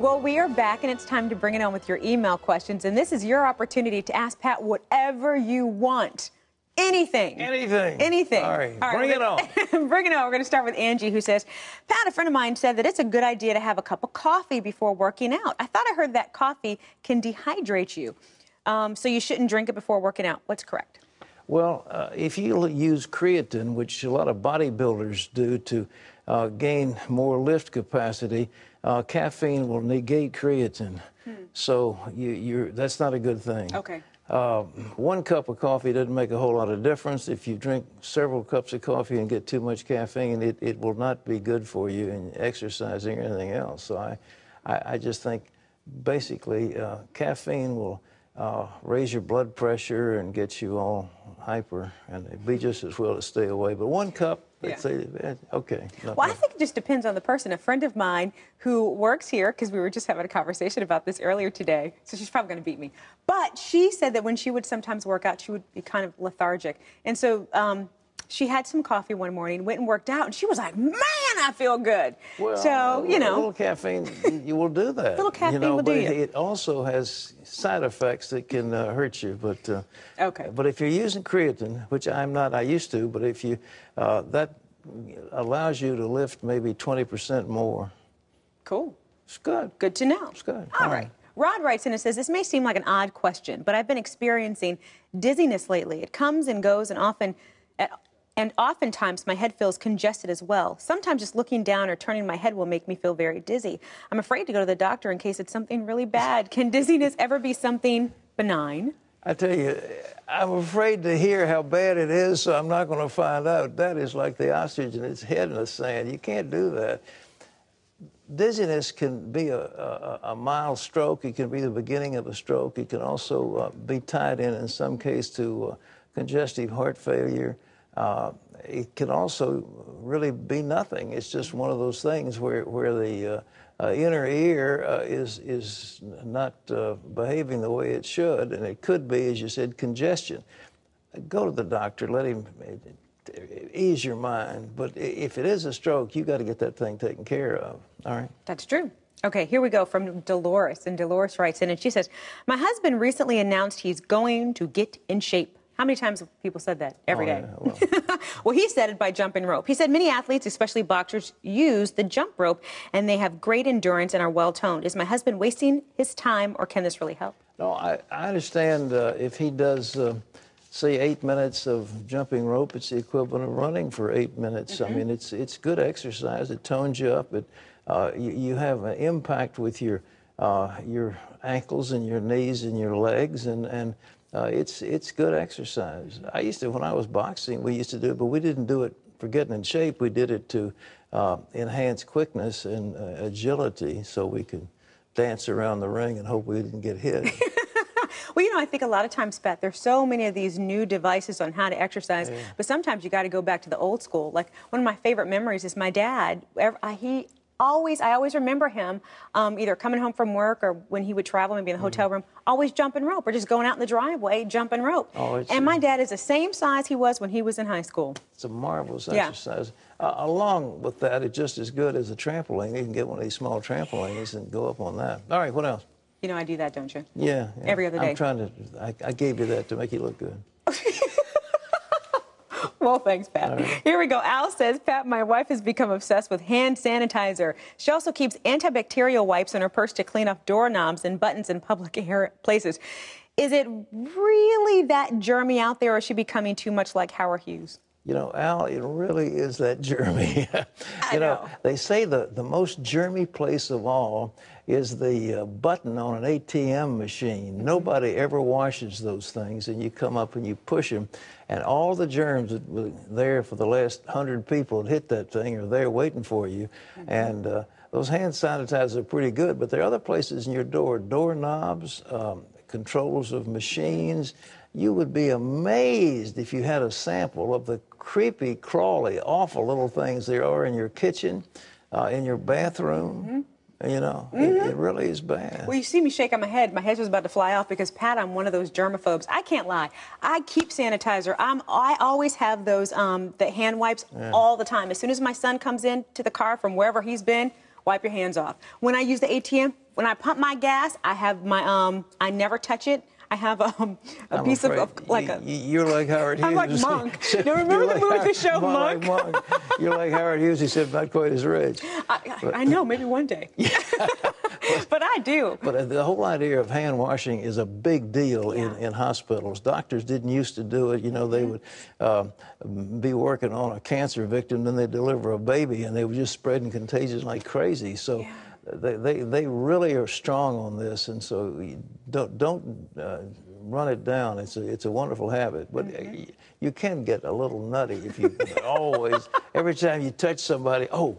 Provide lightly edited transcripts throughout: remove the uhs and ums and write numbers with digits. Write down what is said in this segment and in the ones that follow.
Well, we are back, and it's time to bring it on with your email questions. And this is your opportunity to ask Pat whatever you want. Anything. Anything. Anything. All right, bring it on. Bring it on. We're going to start with Angie, who says, Pat, a friend of mine said that it's a good idea to have a cup of coffee before working out. I thought I heard that coffee can dehydrate you, so you shouldn't drink it before working out. What's correct? Well, if you use creatine, which a lot of bodybuilders do to gain more lift capacity, caffeine will negate creatine. So that's not a good thing. Okay. 1 cup of coffee doesn't make a whole lot of difference. If you drink several cups of coffee and get too much caffeine, it will not be good for you in exercising or anything else. So I just think basically caffeine will raise your blood pressure and get you all hyper, and it'd be just as well to stay away. But 1 cup, okay. Well, I think it just depends on the person. A friend of mine who works here, because we were just having a conversation about this earlier today, so she's probably going to beat me. But she said that when she would sometimes work out, she would be kind of lethargic. And so she had some coffee one morning, went and worked out, and she was like, man, I feel good. Well, so, you know. A little caffeine, you will do that. A little caffeine will do you. It also has side effects that can hurt you. But okay. But if you're using creatine, which I'm not, I used to, but if you, that allows you to lift maybe 20% more. Cool. It's good. Good to know. It's good. All right. Rod writes in and says, this may seem like an odd question, but I've been experiencing dizziness lately. It comes and goes, and oftentimes my head feels congested as well. Sometimes just looking down or turning my head will make me feel very dizzy. I'm afraid to go to the doctor in case it's something really bad. Can dizziness ever be something benign? I tell you, I'm afraid to hear how bad it is, so I'm not going to find out. That is like the ostrich in its head in the sand. You can't do that. Dizziness can be a mild stroke. It can be the beginning of a stroke. It can also be tied in some case to congestive heart failure. It can also really be nothing. It's just one of those things where the inner ear is not behaving the way it should, and it could be, as you said, congestion. Go to the doctor. Let him ease your mind. But if it is a stroke, you got to get that thing taken care of. All right? That's true. Okay, here we go from Dolores. And Dolores writes in, and she says, my husband recently announced he's going to get in shape. How many times have people said that? Every day. Yeah, well. Well, he said it by jumping rope. He said many athletes, especially boxers, use the jump rope, and they have great endurance and are well-toned. Is my husband wasting his time, or can this really help? No, I understand if he does, say, 8 minutes of jumping rope, it's the equivalent of running for 8 minutes. I mean, it's good exercise. It tones you up. You have an impact with your ankles and your knees and your legs, and it's good exercise. I used to, when I was boxing, we used to do it, but we didn't do it for getting in shape. We did it to enhance quickness and agility so we could dance around the ring and hope we didn't get hit. Well, you know, I think a lot of times, Pat, there's so many of these new devices on how to exercise, but sometimes you got to go back to the old school. Like, one of my favorite memories is my dad. I always remember him either coming home from work or when he would travel, maybe in the hotel room, always jumping rope or just going out in the driveway jumping rope. And my dad is the same size he was when he was in high school. It's a marvelous exercise. Along with that, it's just as good as a trampoline. You can get one of these small trampolines and go up on that. All right, what else? You know I do that, don't you? Yeah. Every other day. I'm trying to, I gave you that to make you look good. Well, thanks, Pat. Right. Here we go. Al says, Pat, my wife has become obsessed with hand sanitizer. She also keeps antibacterial wipes in her purse to clean off doorknobs and buttons in public places. Is it really that germy out there, or is she becoming too much like Howard Hughes? You know, Al, it really is that germy. You know, they say the most germy place of all is the button on an ATM machine. Nobody ever washes those things, and you come up and you push them, and all the germs that were there for the last 100 people that hit that thing are there waiting for you. And those hand sanitizers are pretty good, but there are other places in your doorknobs, controls of machines. You would be amazed if you had a sample of the creepy, crawly, awful little things there are in your kitchen, in your bathroom. You know, it really is bad. Well, you see me shaking my head. My head was about to fly off because, Pat, I'm one of those germaphobes. I can't lie. I keep sanitizer. I always have those the hand wipes all the time. As soon as my son comes in to the car from wherever he's been, wipe your hands off. When I use the ATM, when I pump my gas, I have my I never touch it. I have a piece of like a. You're like Howard Hughes. I'm like Monk. Now remember the movie, the show Monk? Like Monk. You're like Howard Hughes. He said not quite as rich. I know, maybe one day. But I do. But the whole idea of hand washing is a big deal in hospitals. Doctors didn't used to do it. You know, they would be working on a cancer victim, then they'd deliver a baby, and they were just spreading contagion like crazy. So they really are strong on this, and so don't run it down. It's a wonderful habit, but you can get a little nutty if you always, every time you touch somebody, oh.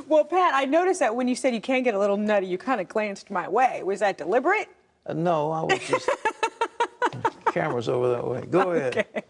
Well, Pat, I noticed that when you said you can get a little nutty, you kind of glanced my way. Was that deliberate? No, I was just... Camera's over that way. Go ahead. Okay.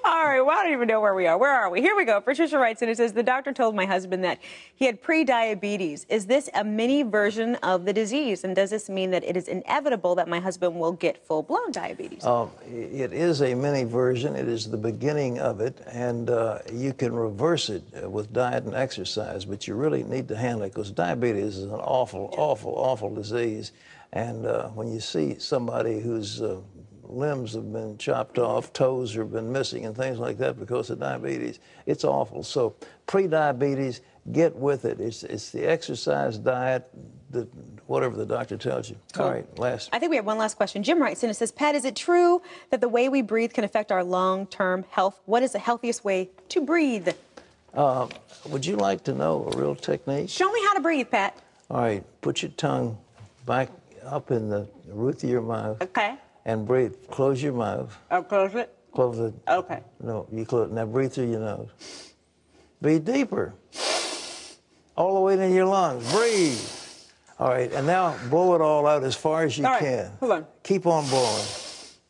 All right, well, I don't even know where we are. Where are we? Here we go. Patricia writes in, it says, the doctor told my husband that he had pre-diabetes. Is this a mini version of the disease? And does this mean that it is inevitable that my husband will get full-blown diabetes? It is a mini version. It is the beginning of it, and you can reverse it with diet and exercise, but you really need to handle it because diabetes is an awful, awful, awful disease. And when you see somebody whose limbs have been chopped off, toes have been missing, and things like that because of diabetes, it's awful. So pre-diabetes, get with it. It's the exercise, diet, whatever the doctor tells you. Cool. All right, last. I think we have one last question. Jim writes in, it says, Pat, is it true that the way we breathe can affect our long-term health? What is the healthiest way to breathe? Would you like to know a real technique? Show me how to breathe, Pat. All right, put your tongue back up in the roof of your mouth. Okay. And breathe. Close your mouth. I'll close it? Close it. Okay. No, you close it. Now breathe through your nose. Breathe deeper. All the way into your lungs. Breathe. All right, and now blow it all out as far as you can. Hold on. Keep on blowing.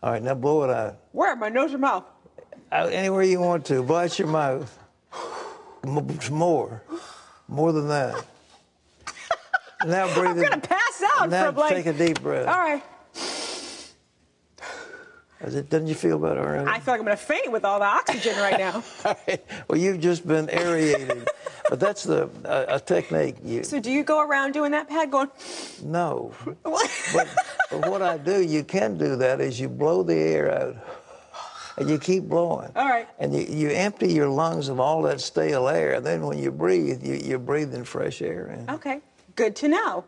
All right, now blow it out. Where? My nose or mouth? Out anywhere you want to. Blow out your mouth. More. More than that. Now breathe. I'm going to pass out. Now from like... take a deep breath. All right. Doesn't you feel better already? I feel like I'm going to faint with all the oxygen right now. All right. Well, you've just been aerated. But that's a technique. So do you go around doing that, Pat, going... No. but what I do, you can do that, is you blow the air out. And you keep blowing. All right. And you empty your lungs of all that stale air. And then when you breathe, you're breathing fresh air in. Okay. Good to know.